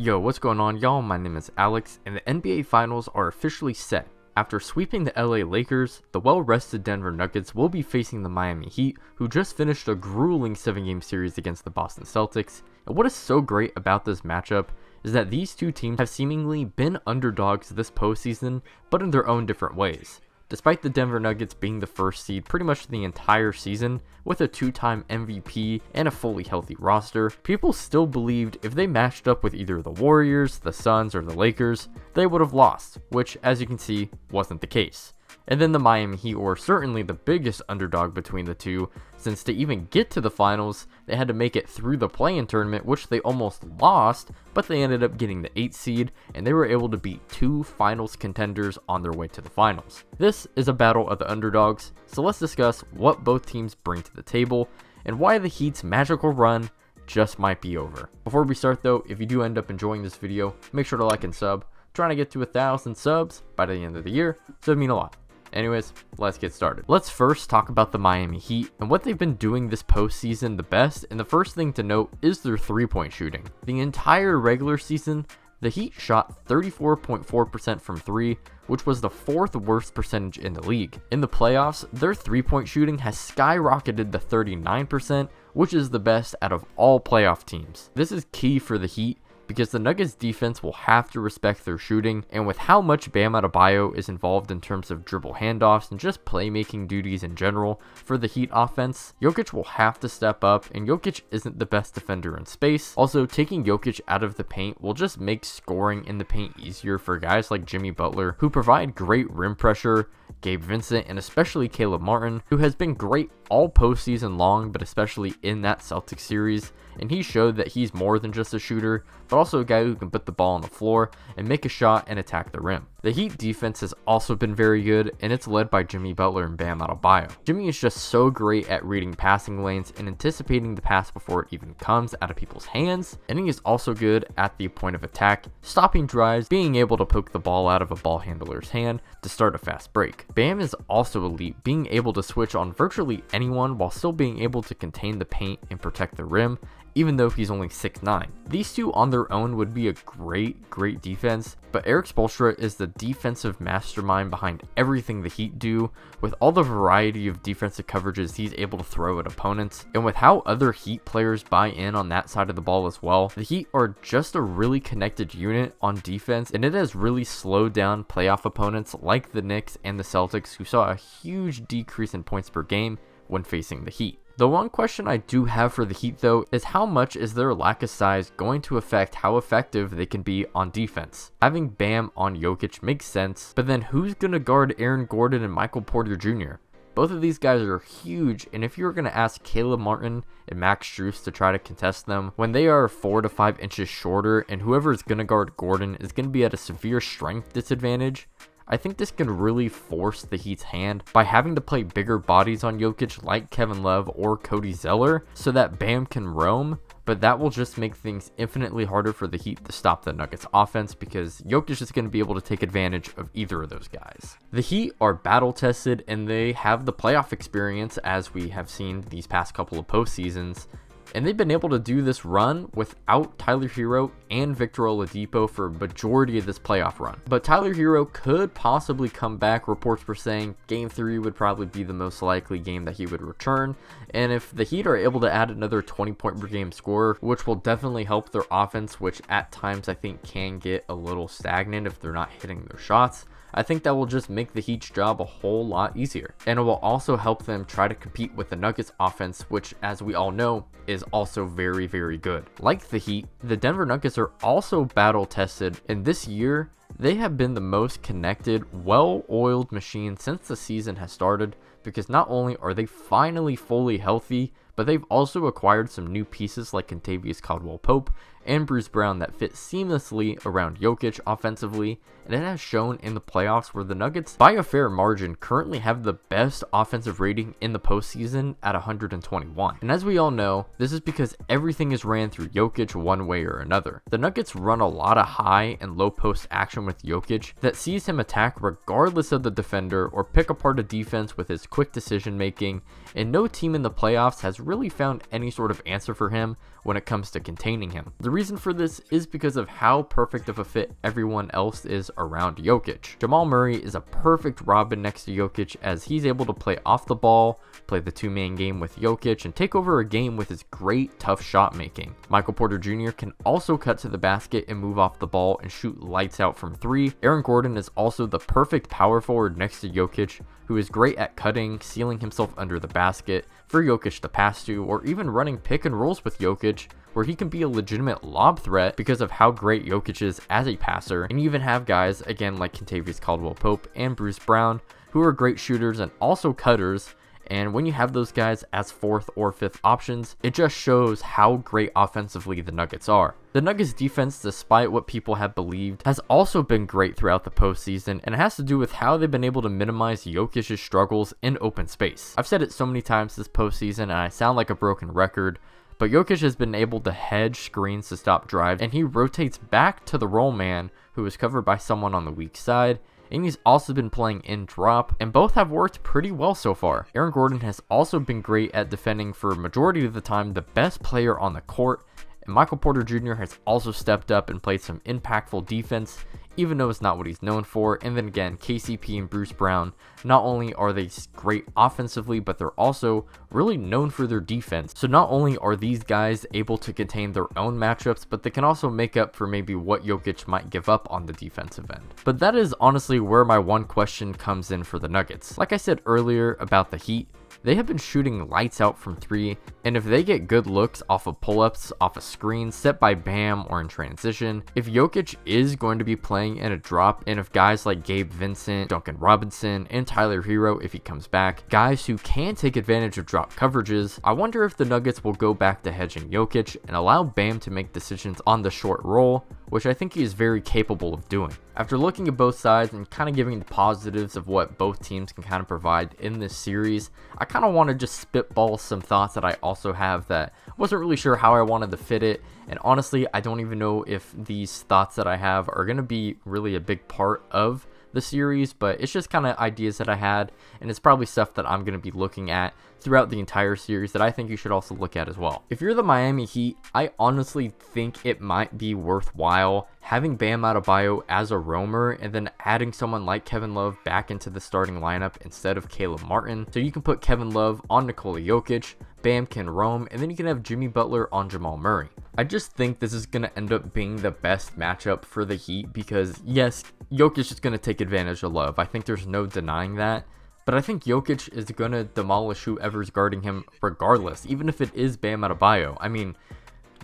Yo, what's going on, y'all? My name is Alex, and the NBA Finals are officially set. After sweeping the LA Lakers, the well-rested Denver Nuggets will be facing the Miami Heat, who just finished a grueling 7-game series against the Boston Celtics. And what is so great about this matchup is that these two teams have seemingly been underdogs this postseason, but in their own different ways. Despite the Denver Nuggets being the first seed pretty much the entire season, with a 2-time MVP and a fully healthy roster, people still believed if they matched up with either the Warriors, the Suns, or the Lakers, they would have lost, which, as you can see, wasn't the case. And then the Miami Heat were certainly the biggest underdog between the two, since to even get to the finals, they had to make it through the play-in tournament, which they almost lost, but they ended up getting the 8th seed, and they were able to beat two finals contenders on their way to the finals. This is a battle of the underdogs, so let's discuss what both teams bring to the table, and why the Heat's magical run just might be over. Before we start though, if you do end up enjoying this video, make sure to like and sub. Trying to get to 1,000 subs by the end of the year, so it'd mean a lot. Anyways, let's get started. Let's first talk about the Miami Heat and what they've been doing this postseason the best, and the first thing to note is their 3-point shooting. The entire regular season, the Heat shot 34.4% from 3, which was the 4th worst percentage in the league. In the playoffs, their 3-point shooting has skyrocketed to 39%, which is the best out of all playoff teams. This is key for the Heat, because the Nuggets defense will have to respect their shooting, and with how much Bam Adebayo is involved in terms of dribble handoffs and just playmaking duties in general for the Heat offense, Jokic will have to step up, and Jokic isn't the best defender in space. Also, taking Jokic out of the paint will just make scoring in the paint easier for guys like Jimmy Butler, who provide great rim pressure, Gabe Vincent, and especially Caleb Martin, who has been great all postseason long, but especially in that Celtics series, and he showed that he's more than just a shooter, but also a guy who can put the ball on the floor and make a shot and attack the rim. The Heat defense has also been very good, and it's led by Jimmy Butler and Bam Adebayo. Jimmy is just so great at reading passing lanes and anticipating the pass before it even comes out of people's hands, and he is also good at the point of attack, stopping drives, being able to poke the ball out of a ball handler's hand to start a fast break. Bam is also elite, being able to switch on virtually anyone while still being able to contain the paint and protect the rim, even though he's only 6'9". These two on their own would be a great defense, but Erik Spoelstra is the defensive mastermind behind everything the Heat do, with all the variety of defensive coverages he's able to throw at opponents, and with how other Heat players buy in on that side of the ball as well. The Heat are just a really connected unit on defense, and it has really slowed down playoff opponents like the Knicks and the Celtics, who saw a huge decrease in points per game when facing the Heat. The one question I do have for the Heat though is how much is their lack of size going to affect how effective they can be on defense? Having Bam on Jokic makes sense, but then who's going to guard Aaron Gordon and Michael Porter Jr.? Both of these guys are huge, and if you're going to ask Caleb Martin and Max Strus to try to contest them when they are 4 to 5 inches shorter, and whoever is going to guard Gordon is going to be at a severe strength disadvantage, I think this can really force the Heat's hand by having to play bigger bodies on Jokic like Kevin Love or Cody Zeller so that Bam can roam, but that will just make things infinitely harder for the Heat to stop the Nuggets offense because Jokic is going to be able to take advantage of either of those guys. The Heat are battle tested, and they have the playoff experience as we have seen these past couple of postseasons. And they've been able to do this run without Tyler Hero and Victor Oladipo for a majority of this playoff run. But Tyler Hero could possibly come back. Reports were saying Game 3 would probably be the most likely game that he would return. And if the Heat are able to add another 20-point per game scorer, which will definitely help their offense, which at times I think can get a little stagnant if they're not hitting their shots, I think that will just make the Heat's job a whole lot easier. And it will also help them try to compete with the Nuggets offense, which, as we all know, is also very good. Like the Heat, the Denver Nuggets are also battle tested, and this year they have been the most connected, well-oiled machine since the season has started, because not only are they finally fully healthy, but they've also acquired some new pieces like Kentavious Caldwell-Pope and Bruce Brown that fit seamlessly around Jokic offensively, and it has shown in the playoffs where the Nuggets, by a fair margin, currently have the best offensive rating in the postseason at 121. And as we all know, this is because everything is ran through Jokic one way or another. The Nuggets run a lot of high and low post action with Jokic that sees him attack regardless of the defender or pick apart a defense with his quick decision making, and no team in the playoffs has really found any sort of answer for him when it comes to containing him. The reason for this is because of how perfect of a fit everyone else is around Jokic. Jamal Murray is a perfect Robin next to Jokic, as he's able to play off the ball, play the two-man game with Jokic, and take over a game with his great tough shot making. Michael Porter Jr. can also cut to the basket and move off the ball and shoot lights out from three. Aaron Gordon is also the perfect power forward next to Jokic, who is great at cutting, sealing himself under the basket for Jokic to pass to, or even running pick and rolls with Jokic, where he can be a legitimate lob threat because of how great Jokic is as a passer. And you even have guys, again, like Kentavious Caldwell-Pope and Bruce Brown, who are great shooters and also cutters. And when you have those guys as fourth or fifth options, it just shows how great offensively the Nuggets are. The Nuggets defense, despite what people have believed, has also been great throughout the postseason, and it has to do with how they've been able to minimize Jokic's struggles in open space. I've said it so many times this postseason, and I sound like a broken record, but Jokic has been able to hedge screens to stop drives, and he rotates back to the roll man, who is covered by someone on the weak side, and he's also been playing in drop, and both have worked pretty well so far. Aaron Gordon has also been great at defending for a majority of the time the best player on the court, and Michael Porter Jr. has also stepped up and played some impactful defense, even though it's not what he's known for. And then again, KCP and Bruce Brown, not only are they great offensively, but they're also really known for their defense. So not only are these guys able to contain their own matchups, but they can also make up for maybe what Jokic might give up on the defensive end. But that is honestly where my one question comes in for the Nuggets. Like I said earlier about the Heat, they have been shooting lights out from three, and if they get good looks off of pull-ups, off a screen set by Bam or in transition, if Jokic is going to be playing in a drop, and if guys like Gabe Vincent, Duncan Robinson, and Tyler Hero, if he comes back, guys who can take advantage of drop coverages, I wonder if the Nuggets will go back to hedging Jokic and allow Bam to make decisions on the short roll, which I think he is very capable of doing. After looking at both sides and kind of giving the positives of what both teams can kind of provide in this series, I kind of want to just spitball some thoughts that I also have that wasn't really sure how I wanted to fit it. And honestly, I don't even know if these thoughts that I have are going to be really a big part of the series, but it's just kind of ideas that I had, and it's probably stuff that I'm going to be looking at throughout the entire series that I think you should also look at as well. If you're the Miami Heat, I honestly think it might be worthwhile having Bam Adebayo as a roamer and then adding someone like Kevin Love back into the starting lineup instead of Caleb Martin. So you can put Kevin Love on Nikola Jokic, Bam can roam, and then you can have Jimmy Butler on Jamal Murray. I just think this is going to end up being the best matchup for the Heat because, yes, Jokic is going to take advantage of Love. I think there's no denying that. But I think Jokic is going to demolish whoever's guarding him regardless, even if it is Bam Adebayo. I mean,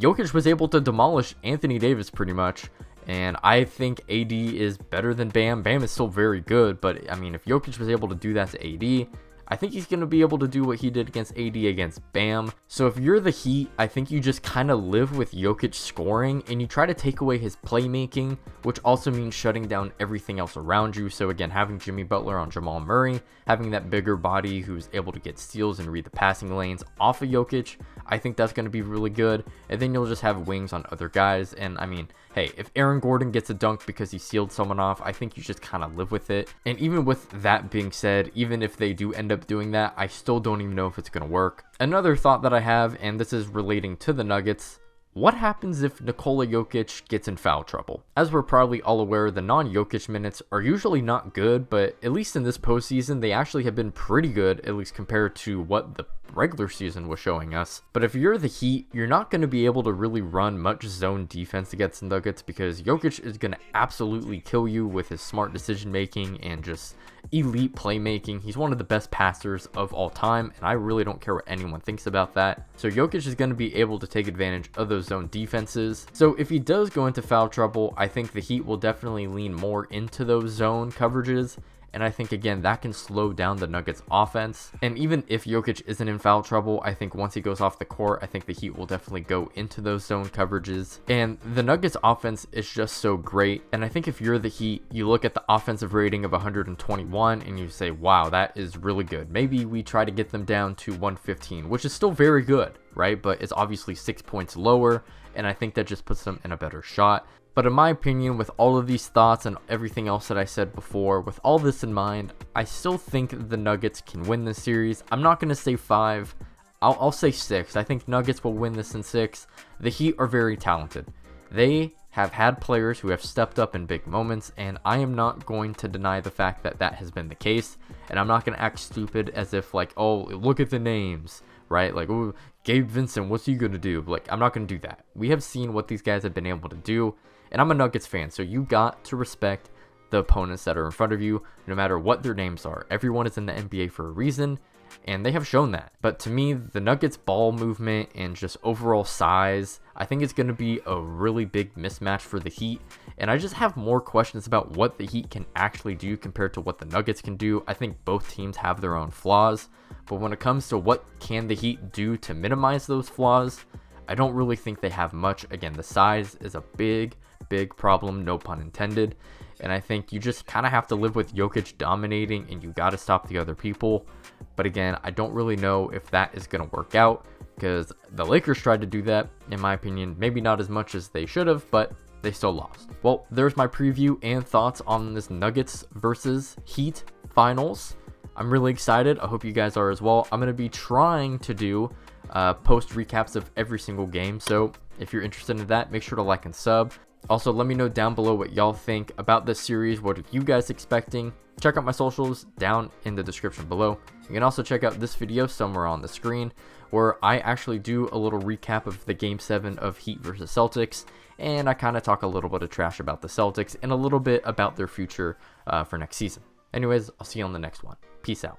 Jokic was able to demolish Anthony Davis pretty much, and I think AD is better than Bam. Bam is still very good, but I mean, if Jokic was able to do that to AD, I think he's going to be able to do what he did against AD against Bam. So if you're the Heat, I think you just kind of live with Jokic scoring and you try to take away his playmaking, which also means shutting down everything else around you. So again, having Jimmy Butler on Jamal Murray, having that bigger body who's able to get steals and read the passing lanes off of Jokic, I think that's going to be really good. And then you'll just have wings on other guys. And I mean, hey, if Aaron Gordon gets a dunk because he sealed someone off, I think you just kind of live with it. And even with that being said, even if they do end up doing that, I still don't even know if it's going to work. Another thought that I have, and this is relating to the Nuggets, what happens if Nikola Jokic gets in foul trouble? As we're probably all aware, the non-Jokic minutes are usually not good, but at least in this postseason, they actually have been pretty good, at least compared to what the regular season was showing us. But if you're the Heat, you're not going to be able to really run much zone defense against the Nuggets because Jokic is going to absolutely kill you with his smart decision making and just elite playmaking. He's one of the best passers of all time, and I really don't care what anyone thinks about that. So Jokic is going to be able to take advantage of those zone defenses. So if he does go into foul trouble, I think the Heat will definitely lean more into those zone coverages. And I think, again, that can slow down the Nuggets offense. And even if Jokic isn't in foul trouble, I think once he goes off the court, I think the Heat will definitely go into those zone coverages. And the Nuggets offense is just so great. And I think if you're the Heat, you look at the offensive rating of 121 and you say, wow, that is really good. Maybe we try to get them down to 115, which is still very good, right? But it's obviously 6 points lower. And I think that just puts them in a better shot. But in my opinion, with all of these thoughts and everything else that I said before, with all this in mind, I still think the Nuggets can win this series. I'm not going to say 5. I'll say 6. I think Nuggets will win this in 6. The Heat are very talented. They have had players who have stepped up in big moments, and I am not going to deny the fact that that has been the case. And I'm not going to act stupid as if like, oh, look at the names, right? Like, oh, Gabe Vincent, what's he going to do? Like, I'm not going to do that. We have seen what these guys have been able to do, and I'm a Nuggets fan, so you got to respect the opponents that are in front of you, no matter what their names are. Everyone is in the NBA for a reason, and they have shown that. But to me, the Nuggets ball movement and just overall size, I think it's going to be a really big mismatch for the Heat. And I just have more questions about what the Heat can actually do compared to what the Nuggets can do. I think both teams have their own flaws, but when it comes to what can the Heat do to minimize those flaws, I don't really think they have much. Again, the size is a big problem, no pun intended. And I think you just kind of have to live with Jokic dominating, and you got to stop the other people. But again, I don't really know if that is going to work out, because the Lakers tried to do that, in my opinion. Maybe not as much as they should have, but they still lost. Well, there's my preview and thoughts on this Nuggets versus Heat finals. I'm really excited. I hope you guys are as well. I'm going to be trying to do post recaps of every single game. So if you're interested in that, make sure to like and sub. Also, let me know down below what y'all think about this series. What are you guys expecting? Check out my socials down in the description below. You can also check out this video somewhere on the screen, where I actually do a little recap of the Game 7 of Heat versus Celtics, and I kind of talk a little bit of trash about the Celtics and a little bit about their future for next season. Anyways, I'll see you on the next one. Peace out.